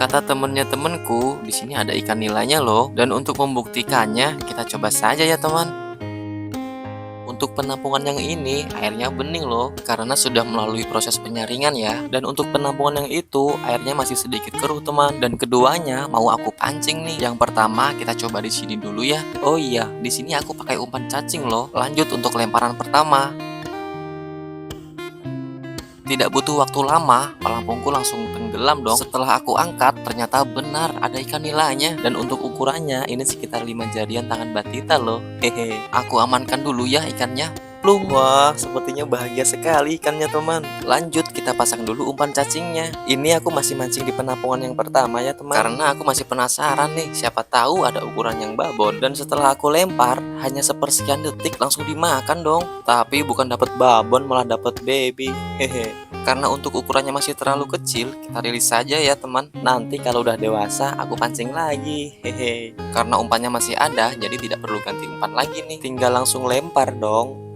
Kata temennya temenku, di sini ada ikan nilainya loh. Dan untuk membuktikannya, kita coba saja ya teman. Untuk penampungan yang ini, airnya bening loh, karena sudah melalui proses penyaringan ya. Dan untuk penampungan yang itu, airnya masih sedikit keruh teman. Dan keduanya mau aku pancing nih. Yang pertama kita coba di sini dulu ya. Oh iya, di sini aku pakai umpan cacing loh. Lanjut untuk lemparan pertama. Tidak butuh waktu lama, pelampungku langsung tenggelam dong. Setelah aku angkat, ternyata benar ada ikan nilainya. Dan untuk ukurannya, ini sekitar 5 jarian tangan batita loh. Hehe, aku amankan dulu ya ikannya. Plung. Wah, sepertinya bahagia sekali ikannya teman. Lanjut, kita pasang dulu umpan cacingnya. Ini aku masih mancing di penampungan yang pertama ya teman. Karena aku masih penasaran nih, siapa tahu ada ukuran yang babon. Dan setelah aku lempar, hanya sepersekian detik langsung dimakan dong. Tapi bukan dapat babon, malah dapat baby. Hehe. Karena untuk ukurannya masih terlalu kecil, kita rilis saja ya teman. Nanti kalau udah dewasa, aku pancing lagi. Hehe. Karena umpannya masih ada, jadi tidak perlu ganti umpan lagi nih. Tinggal langsung lempar dong.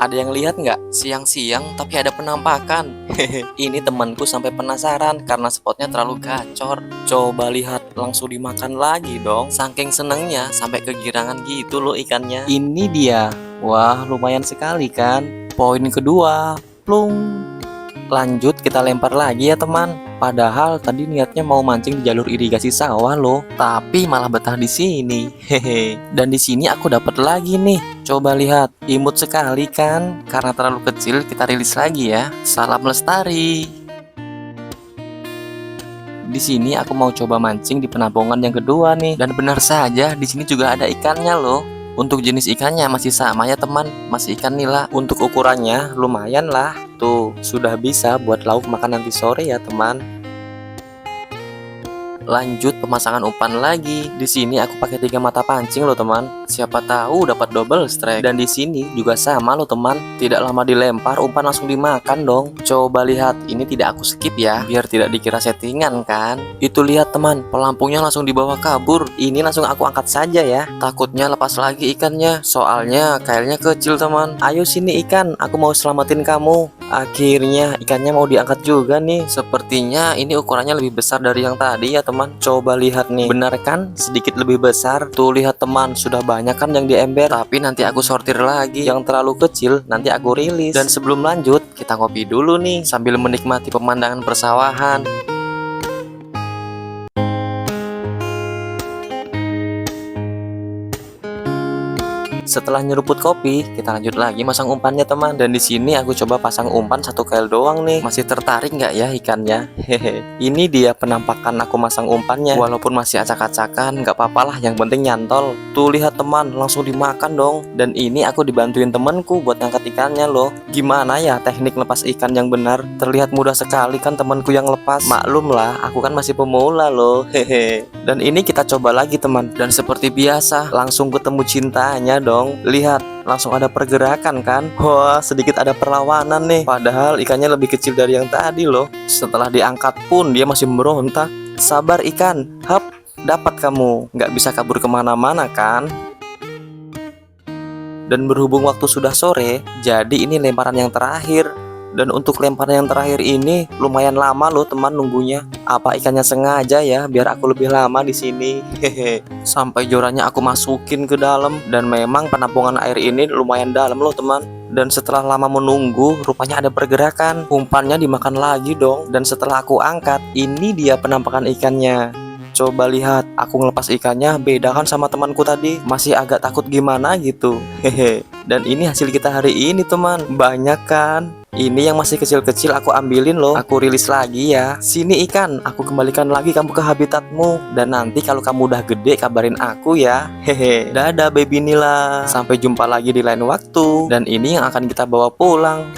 Ada yang lihat nggak? Siang-siang tapi ada penampakan. Hehe. Ini temanku sampai penasaran karena spotnya terlalu gacor. Coba lihat, langsung dimakan lagi dong. Saking senengnya sampai kegirangan gitu loh ikannya. Ini dia. Wah, lumayan sekali kan. Poin kedua. Plung. Lanjut kita lempar lagi ya teman. Padahal tadi niatnya mau mancing di jalur irigasi sawah loh, tapi malah betah di sini. Hehe. Dan di sini aku dapat lagi nih. Coba lihat, imut sekali kan? Karena terlalu kecil, kita rilis lagi ya. Salam lestari. Di sini aku mau coba mancing di penampungan yang kedua nih. Dan benar saja, di sini juga ada ikannya loh. Untuk jenis ikannya masih sama ya teman, masih ikan nila. Untuk ukurannya lumayan lah. Tuh, sudah bisa buat lauk makan nanti sore ya teman. Lanjut pemasangan umpan lagi. Di sini aku pakai 3 mata pancing loh teman. Siapa tahu dapat double strike. Dan di sini juga sama loh teman. Tidak lama dilempar, umpan langsung dimakan dong. Coba lihat, ini tidak aku skip ya, biar tidak dikira settingan kan. Itu lihat teman, pelampungnya langsung dibawa kabur. Ini langsung aku angkat saja ya. Takutnya lepas lagi ikannya. Soalnya kailnya kecil teman. Ayo sini ikan, aku mau selamatin kamu. Akhirnya ikannya mau diangkat juga nih. Sepertinya ini ukurannya lebih besar dari yang tadi ya teman. Coba lihat nih, benar kan? Sedikit lebih besar. Tuh lihat teman, sudah banyak kan yang di ember. Tapi nanti aku sortir lagi. Yang terlalu kecil nanti aku rilis. Dan sebelum lanjut, kita ngopi dulu nih sambil menikmati pemandangan persawahan. Setelah nyeruput kopi, kita lanjut lagi masang umpannya teman. Dan di sini aku coba pasang umpan 1 kail doang nih. Masih tertarik nggak ya ikannya? Hehe. Ini dia penampakan aku masang umpannya. Walaupun masih acak-acakan, nggak apa-apa lah. Yang penting nyantol. Tuh lihat teman, langsung dimakan dong. Dan ini aku dibantuin temanku buat ngangkat ikannya loh. Gimana ya teknik lepas ikan yang benar? Terlihat mudah sekali kan temanku yang lepas. Maklum lah, aku kan masih pemula loh. Hehe. Dan ini kita coba lagi teman. Dan seperti biasa, langsung ketemu cintanya dong. Lihat, langsung ada pergerakan kan. Wah, sedikit ada perlawanan nih. Padahal ikannya lebih kecil dari yang tadi loh. Setelah diangkat pun dia masih merontak. Sabar ikan, hap, dapat kamu. Nggak bisa kabur kemana-mana kan. Dan berhubung waktu sudah sore, jadi ini lemparan yang terakhir. Dan untuk lemparan yang terakhir ini lumayan lama loh teman nunggunya. Apa ikannya sengaja ya biar aku lebih lama di sini? Hehe. Sampai jorannya aku masukin ke dalam. Dan memang penampungan air ini lumayan dalam loh teman. Dan setelah lama menunggu, rupanya ada pergerakan. Umpannya dimakan lagi dong. Dan setelah aku angkat, ini dia penampakan ikannya. Coba lihat, aku ngelepas ikannya beda kan sama temanku tadi. Masih agak takut gimana gitu. Hehe. Dan ini hasil kita hari ini teman. Banyak kan? Ini yang masih kecil-kecil aku ambilin loh. Aku rilis lagi ya. Sini ikan, aku kembalikan lagi kamu ke habitatmu. Dan nanti kalau kamu udah gede kabarin aku ya. Hehe. Dadah baby Nila. Sampai jumpa lagi di lain waktu. Dan ini yang akan kita bawa pulang.